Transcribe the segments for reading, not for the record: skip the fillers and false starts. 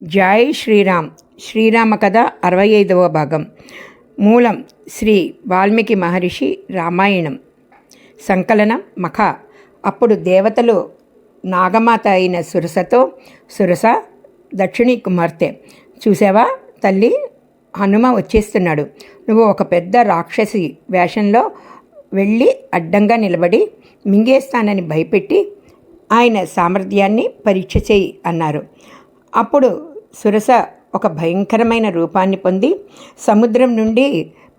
జై శ్రీరామ్. శ్రీరామ కథ 65వ భాగం. మూలం శ్రీ వాల్మీకి మహర్షి రామాయణం. సంకలనం మఖ. అప్పుడు దేవతలు నాగమాత అయిన సురసతో, సురస దక్షిణి కుమార్తె, చూసావా తల్లి, హనుమ వచ్చేస్తున్నాడు. నువ్వు ఒక పెద్ద రాక్షసి వేషంలో వెళ్ళి అడ్డంగా నిలబడి మింగేస్తానని భయపెట్టి ఆయన సామర్థ్యాన్ని పరీక్ష చేయి అన్నారు. అప్పుడు సురస ఒక భయంకరమైన రూపాన్ని పొంది సముద్రం నుండి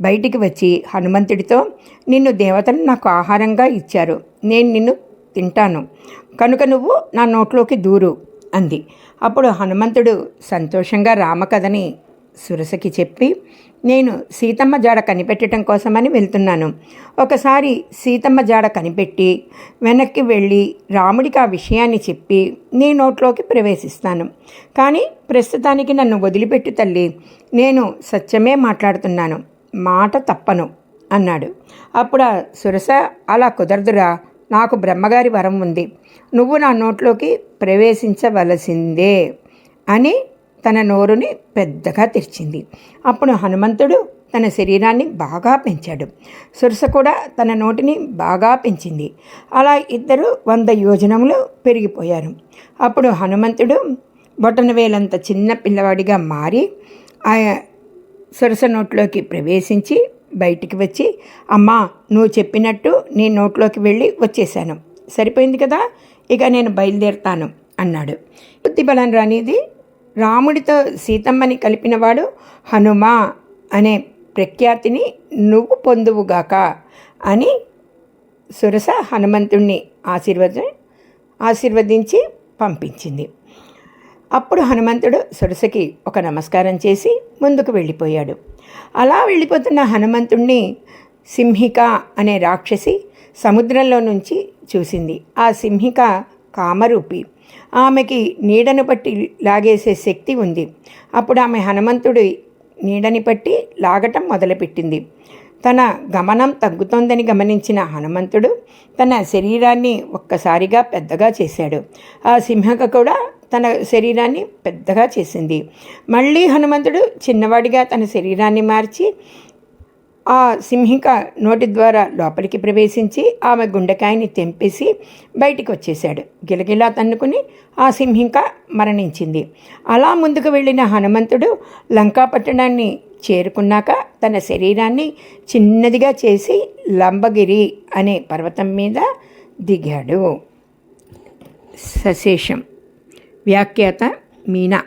బయటికి వచ్చి హనుమంతుడితో, నిన్ను దేవతలు నాకు ఆహారంగా ఇచ్చారు, నేను నిన్ను తింటాను, కనుక నువ్వు నా నోట్లోకి దూరు అంది. అప్పుడు హనుమంతుడు సంతోషంగా రామకథని సురసకి చెప్పి, నేను సీతమ్మ జాడ కనిపెట్టడం కోసమని వెళ్తున్నాను. ఒకసారి సీతమ్మ జాడ కనిపెట్టి వెనక్కి వెళ్ళి రాముడికి ఆ విషయాన్ని చెప్పి నీ నోట్లోకి ప్రవేశిస్తాను. కానీ ప్రస్తుతానికి నన్ను వదిలిపెట్టు తల్లి, నేను సత్యమే మాట్లాడుతున్నాను, మాట తప్పను అన్నాడు. అప్పుడు ఆ సురస, అలా కుదరదురా, నాకు బ్రహ్మగారి వరం ఉంది, నువ్వు నా నోట్లోకి ప్రవేశించవలసిందే అని తన నోరుని పెద్దగా తెరిచింది. అప్పుడు హనుమంతుడు తన శరీరాన్ని బాగా పెంచాడు. సురస కూడా తన నోటిని బాగా పెంచింది. అలా ఇద్దరు 100 యోజనములు పెరిగిపోయారు. అప్పుడు హనుమంతుడు బొటనవేలంత చిన్న పిల్లవాడిగా మారి ఆ సురస నోట్లోకి ప్రవేశించి బయటికి వచ్చి, అమ్మా నువ్వు చెప్పినట్టు నీ నోట్లోకి వెళ్ళి వచ్చేసాను, సరిపోయింది కదా, ఇక నేను బయలుదేరుతాను అన్నాడు. బుద్ధి బలం రానిది రాముడితో సీతమ్మని కలిపినవాడు హనుమ అనే ప్రఖ్యాతిని నువ్వు పొందువుగాక అని సురస హనుమంతుణ్ణి ఆశీర్వదించి పంపించింది. అప్పుడు హనుమంతుడు సురసకి ఒక నమస్కారం చేసి ముందుకు వెళ్ళిపోయాడు. అలా వెళ్ళిపోతున్న హనుమంతుణ్ణి సింహిక అనే రాక్షసి సముద్రంలో నుంచి చూసింది. ఆ సింహిక కామరూపి, ఆమెకి నీడను పట్టి లాగేసే శక్తి ఉంది. అప్పుడు ఆమె హనుమంతుడి నీడని పట్టి లాగటం మొదలుపెట్టింది. తన గమనం తగ్గుతోందని గమనించిన హనుమంతుడు తన శరీరాన్ని ఒక్కసారిగా పెద్దగా చేశాడు. ఆ సింహిక కూడా తన శరీరాన్ని పెద్దగా చేసింది. మళ్ళీ హనుమంతుడు చిన్నవాడిగా తన శరీరాన్ని మార్చి ఆ సింహిక నోటి ద్వారా లోపలికి ప్రవేశించి ఆమె గుండెకాయని తెంపేసి బయటికి వచ్చేశాడు. గిలగిలా తన్నుకుని ఆ సింహిక మరణించింది. అలా ముందుకు వెళ్ళిన హనుమంతుడు లంకాపట్టణాన్ని చేరుకున్నాక తన శరీరాన్ని చిన్నదిగా చేసి లంబగిరి అనే పర్వతం మీద దిగాడు. సశేషం. వ్యాఖ్యాత మీనా.